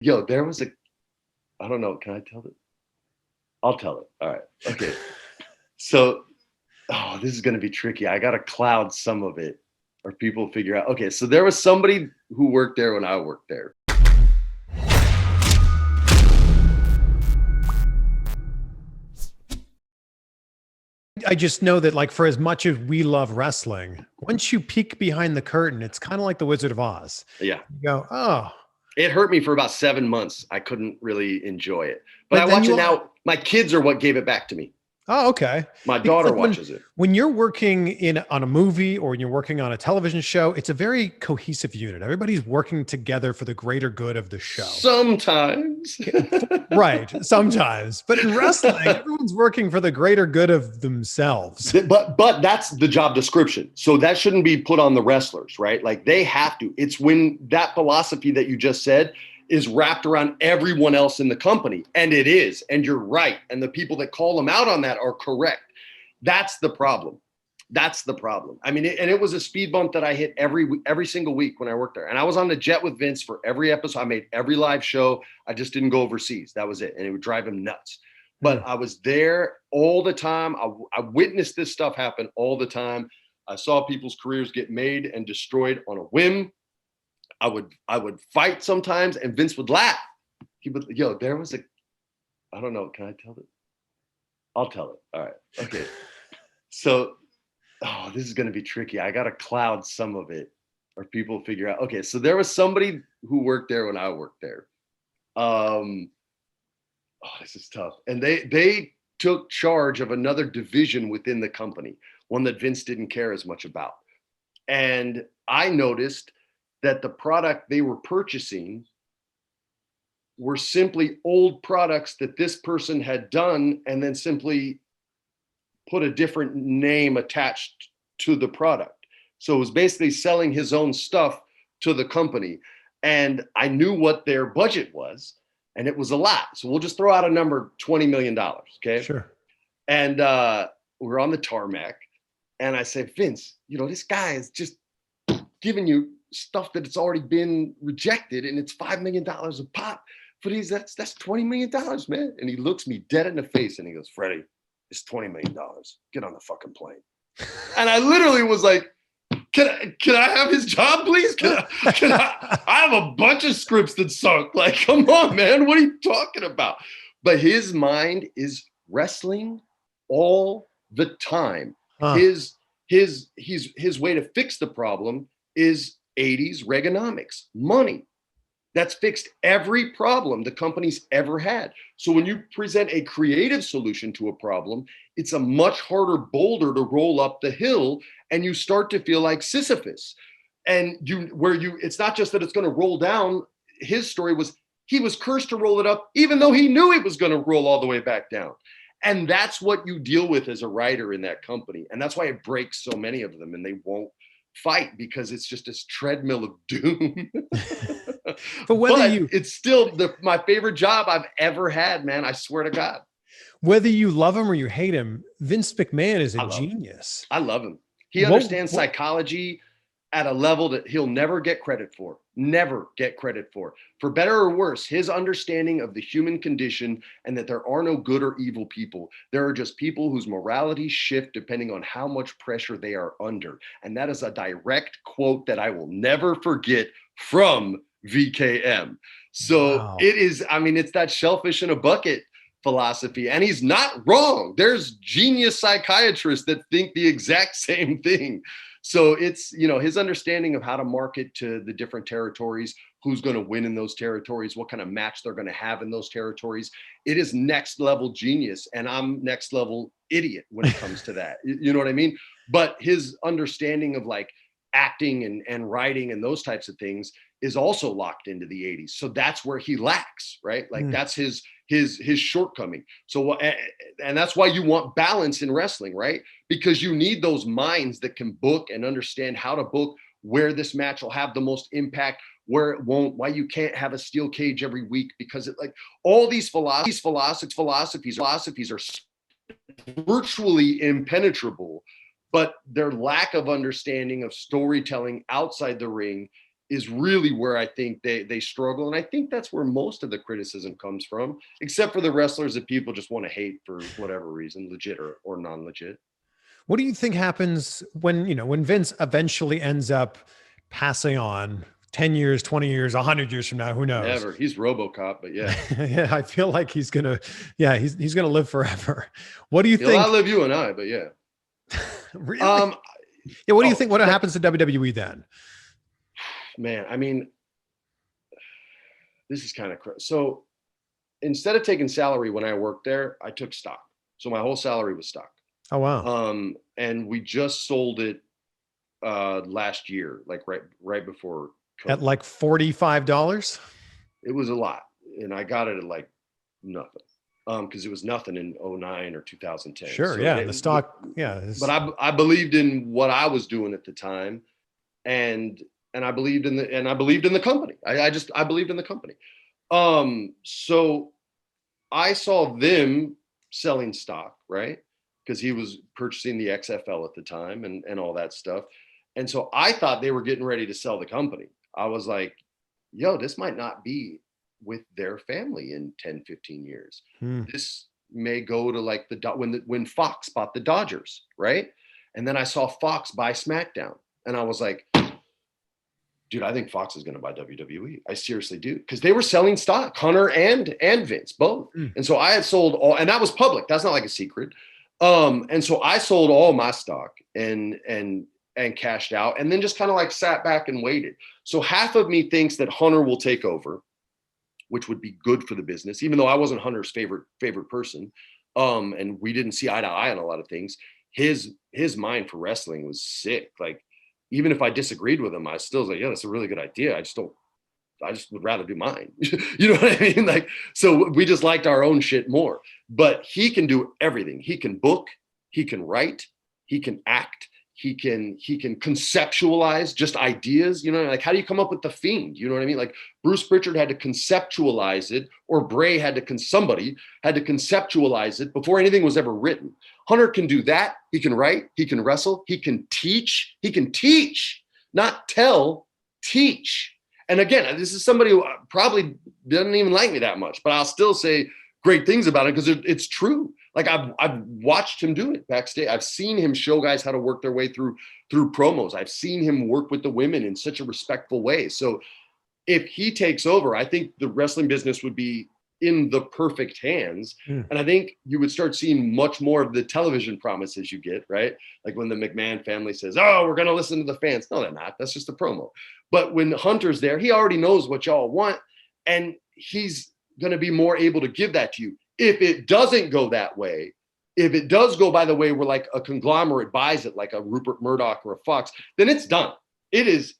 Yo, there was a, I don't know. Can I tell it? I'll tell it. All right. Okay. So, oh, this is going to be tricky. I got to cloud some of it or people figure out. Okay. So there was somebody who worked there when I worked there. I just know that, like, for as much as we love wrestling, once you peek behind the curtain, it's kind of like the Wizard of Oz. Yeah. You go, oh, It hurt me for about 7 months. I couldn't really enjoy it, but I but then watch it you, now. My kids are what gave it back to me. oh, okay. My Because daughter like when watches it. when you're working in on a movie or you're working on a television show, it's a very cohesive unit. Everybody's working together for the greater good of the show. Sometimes. Right, sometimes. But in wrestling, everyone's working for the greater good of themselves. But that's the job description. So that shouldn't be put on the wrestlers, right? Like they have to. It's when that philosophy that you just said is wrapped around everyone else in the company. And it is. And you're right. And the people that call them out on that are correct. That's the problem. That's the problem. I mean, it was a speed bump that I hit every single week when I worked there. And I was on the jet with Vince for every episode. I made every live show. I just didn't go overseas. That was it. And it would drive him nuts. But I was there all the time. I witnessed this stuff happen all the time. I saw people's careers get made and destroyed on a whim. I would fight sometimes, and Vince would laugh. He would, yo, there was a, I don't know. Can I tell it? I'll tell it. All right. Okay. So, oh, this is going to be tricky. I got to cloud some of it or people figure out. Okay. So there was somebody who worked there when I worked there. Oh, this is tough. And they took charge of another division within the company, one that Vince didn't care as much about. And I noticed that the product they were purchasing were simply old products that this person had done and then simply put a different name attached to the product. So it was basically selling his own stuff to the company. And I knew what their budget was, and it was a lot. So we'll just throw out a number, $20 million. Okay. Sure. And we're on the tarmac. And I said, Vince, this guy is just giving you stuff that it's already been rejected, and it's $5 million a pop. But that's $20 million, man. And he looks me dead in the face and he goes, Freddie, it's $20 million. Get on the fucking plane. And I literally was like, can I have his job, please? I have a bunch of scripts that sunk. Like, come on, man. What are you talking about? But his mind is wrestling all the time. Huh. His way to fix the problem is 80s Reaganomics, money. That's fixed every problem the company's ever had. So when you present a creative solution to a problem, it's a much harder boulder to roll up the hill, and you start to feel like Sisyphus. And it's not just that it's going to roll down. His story was he was cursed to roll it up, even though he knew it was going to roll all the way back down. And that's what you deal with as a writer in that company. And that's why it breaks so many of them, and they won't fight because it's just this treadmill of doom. But it's still my favorite job I've ever had, man. I swear to God. Whether you love him or you hate him, Vince McMahon is a genius. I love him. He understands psychology at a level that he'll never get credit for. Never get credit for. For better or worse, his understanding of the human condition and that there are no good or evil people. There are just people whose morality shift depending on how much pressure they are under. And that is a direct quote that I will never forget from VKM. So wow. It is, it's that shellfish in a bucket philosophy. And he's not wrong. There's genius psychiatrists that think the exact same thing. So it's, his understanding of how to market to the different territories, who's going to win in those territories, what kind of match they're going to have in those territories. It is next level genius. And I'm next level idiot when it comes to that. You know what I mean? But his understanding of like acting and writing and those types of things is also locked into the 80s. So that's where he lacks, right? Like that's his shortcoming. So, and that's why you want balance in wrestling, right? Because you need those minds that can book and understand how to book, where this match will have the most impact, where it won't, why you can't have a steel cage every week, because it like all these philosophies are virtually impenetrable, but their lack of understanding of storytelling outside the ring is really where I think they struggle. And I think that's where most of the criticism comes from, except for the wrestlers that people just want to hate for whatever reason, legit or non-legit. What do you think happens when, when Vince eventually ends up passing on 10 years, 20 years, 100 years from now, who knows? Never. He's RoboCop, but yeah. Yeah, I feel like he's going to, he's going to live forever. What do you He'll think? outlive you and I, but yeah. Really? Yeah. What do you think? What happens to WWE then? Man, I mean, this is kind of crazy. So instead of taking salary when I worked there, I took stock. So my whole salary was stock. Oh, wow. And we just sold it last year, like right before COVID. At like $45. It was a lot, and I got it at like nothing. Because it was nothing in 2009 or 2010. Sure, so yeah, the stock, yeah. But I believed in what I was doing at the time, and I believed in the company. I believed in the company. So I saw them selling stock, right? Because he was purchasing the XFL at the time and all that stuff. And so I thought they were getting ready to sell the company. I was like, yo, this might not be with their family in 10, 15 years. This may go to like when Fox bought the Dodgers, right? And then I saw Fox buy SmackDown. And I was like, dude, I think Fox is going to buy WWE. I seriously do. Because they were selling stock, Hunter and Vince, both. And so I had sold all, and that was public. That's not like a secret. And so I sold all my stock and cashed out, and then just kind of like sat back and waited. So half of me thinks that Hunter will take over, which would be good for the business, even though I wasn't Hunter's favorite person. And we didn't see eye to eye on a lot of things. His mind for wrestling was sick. Like, even if I disagreed with him, I still was like, yeah, that's a really good idea. I just would rather do mine. You know what I mean? Like, so we just liked our own shit more. But he can do everything. He can book, he can write, he can act, he can conceptualize just ideas, like how do you come up with the Fiend? You know what I mean? Like Bruce Pritchard had to conceptualize it, or Bray somebody had to conceptualize it before anything was ever written. Hunter can do that. He can write, he can wrestle, he can teach, not tell, teach. And again, this is somebody who probably doesn't even like me that much, but I'll still say great things about it because it's true. Like I've watched him do it backstage. I've seen him show guys how to work their way through promos. I've seen him work with the women in such a respectful way. So if he takes over, I think the wrestling business would be in the perfect hands. And I think you would start seeing much more of the television promises you get, right? Like when the McMahon family says, oh, we're going to listen to the fans. No, they're not. That's just a promo. But when Hunter's there, he already knows what y'all want, and he's going to be more able to give that to you. If it doesn't go that way, if it does go by the way where like a conglomerate buys it, like a Rupert Murdoch or a Fox, then it's done. It is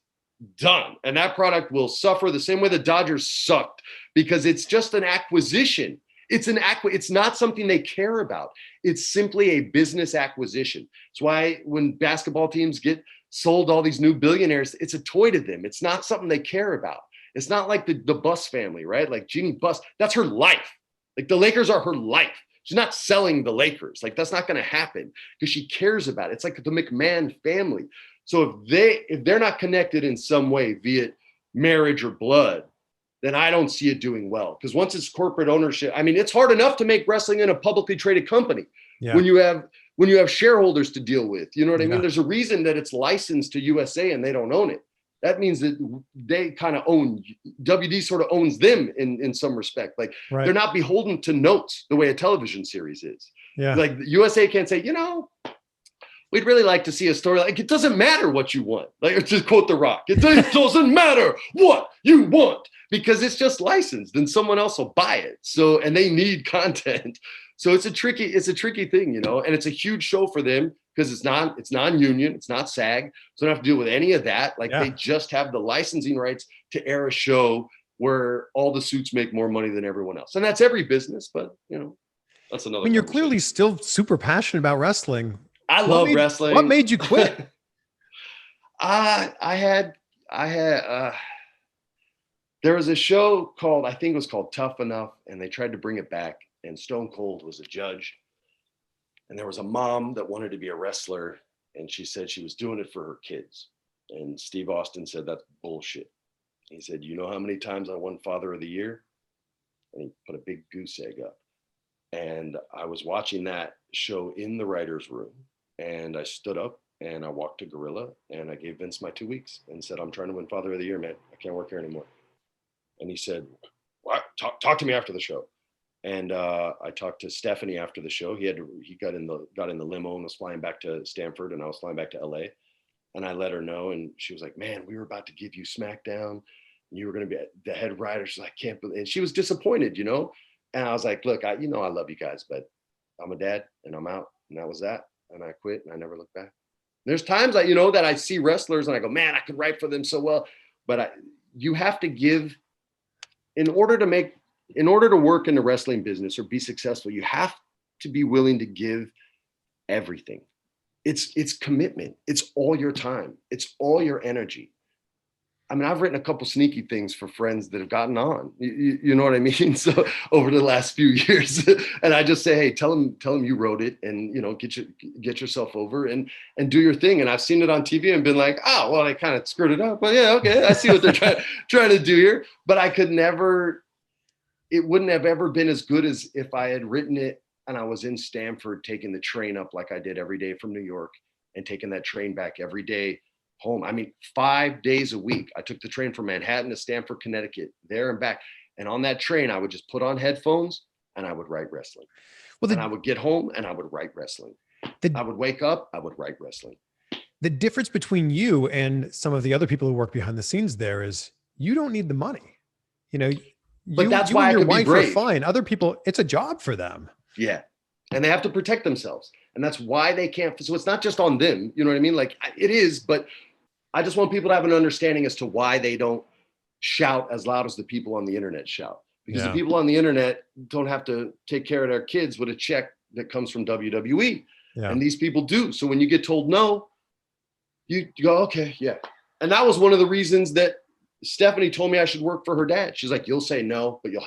done. And that product will suffer the same way the Dodgers sucked, because it's just an acquisition. It's not something they care about. It's simply a business acquisition. It's why when basketball teams get sold all these new billionaires, it's a toy to them. It's not something they care about. It's not like the Buss family, right? Like Jeannie Buss, that's her life. Like the Lakers are her life. She's not selling the Lakers. Like that's not going to happen because she cares about it. It's like the McMahon family. So if they're not connected in some way via marriage or blood, then I don't see it doing well. Because once it's corporate ownership, I mean, it's hard enough to make wrestling in a publicly traded company when you have shareholders to deal with. You know what I mean? There's a reason that it's licensed to USA and they don't own it. That means that they kind of own, WD sort of owns them in some respect. Like they're not beholden to notes the way a television series is. Yeah. Like USA can't say, we'd really like to see a story. Like it doesn't matter what you want. Like to quote The Rock, it doesn't matter what you want because it's just licensed and someone else will buy it. So, and they need content. So it's a tricky thing, and it's a huge show for them because it's non-union, it's not SAG. So they don't have to deal with any of that. Like they just have the licensing rights to air a show where all the suits make more money than everyone else. And that's every business, but that's another. You're clearly still super passionate about wrestling. I love wrestling. What made you quit? There was a show called, I think it was called Tough Enough, and they tried to bring it back, and Stone Cold was a judge. And there was a mom that wanted to be a wrestler, and she said she was doing it for her kids. And Steve Austin said, that's bullshit. He said, you know how many times I won Father of the Year? And he put a big goose egg up. And I was watching that show in the writer's room. And I stood up and I walked to Gorilla and I gave Vince my 2 weeks and said, I'm trying to win Father of the Year, man. I can't work here anymore. And he said, what? Talk to me after the show. And I talked to Stephanie after the show. He got in the limo and was flying back to Stanford, and I was flying back to LA. And I let her know, and she was like, man, we were about to give you SmackDown, and you were going to be the head writer. She's like, I can't believe, and she was disappointed, you know? And I was like, look, I love you guys, but I'm a dad and I'm out. And that was that. And I quit and I never looked back. There's times that I see wrestlers and I go, man, I could write for them so well. But you have to give, in order to work in the wrestling business or be successful, you have to be willing to give everything. It's commitment. It's all your time. It's all your energy. I mean, I've written a couple sneaky things for friends that have gotten on, you know what I mean? So over the last few years, and I just say, hey, tell them you wrote it, and, get yourself over and do your thing. And I've seen it on TV and been like, oh, well, I kind of screwed it up, but yeah, okay. I see what they're trying to do here, but I could never, it wouldn't have ever been as good as if I had written it and I was in Stanford taking the train up like I did every day from New York and taking that train back every day home. I mean, 5 days a week. I took the train from Manhattan to Stamford, Connecticut, there and back. And on that train, I would just put on headphones and I would write wrestling. Well, and I would get home and I would write wrestling. I would wake up, I would write wrestling. The difference between you and some of the other people who work behind the scenes there is you don't need the money. But that's why your wife are fine. Other people, it's a job for them. Yeah. And they have to protect themselves. And that's why they can't. So it's not just on them. You know what I mean? Like it is, but I just want people to have an understanding as to why they don't shout as loud as the people on the internet shout. Because the people on the internet don't have to take care of their kids with a check that comes from WWE. Yeah. And these people do. So when you get told no, you go, okay, yeah. And that was one of the reasons that Stephanie told me I should work for her dad. She's like, you'll say no, but you'll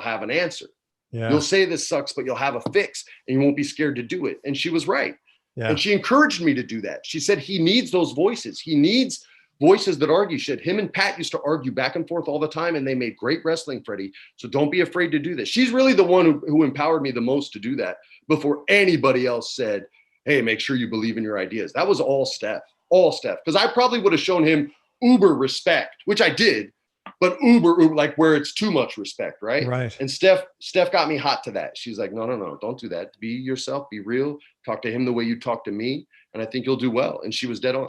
have an answer. Yeah. You'll say this sucks, but you'll have a fix and you won't be scared to do it. And she was right. Yeah. And she encouraged me to do that. She said he needs those voices. He needs voices that argue shit. Him and Pat used to argue back and forth all the time, and they made great wrestling, Freddie. So don't be afraid to do this. She's really the one who empowered me the most to do that before anybody else said, hey, make sure you believe in your ideas. That was all Steph. Because I probably would have shown him uber respect, which I did, but uber, like where it's too much respect, right? Right. And Steph got me hot to that. She's like, no, don't do that. Be yourself, be real, talk to him the way you talk to me, and I think you'll do well. And she was dead on.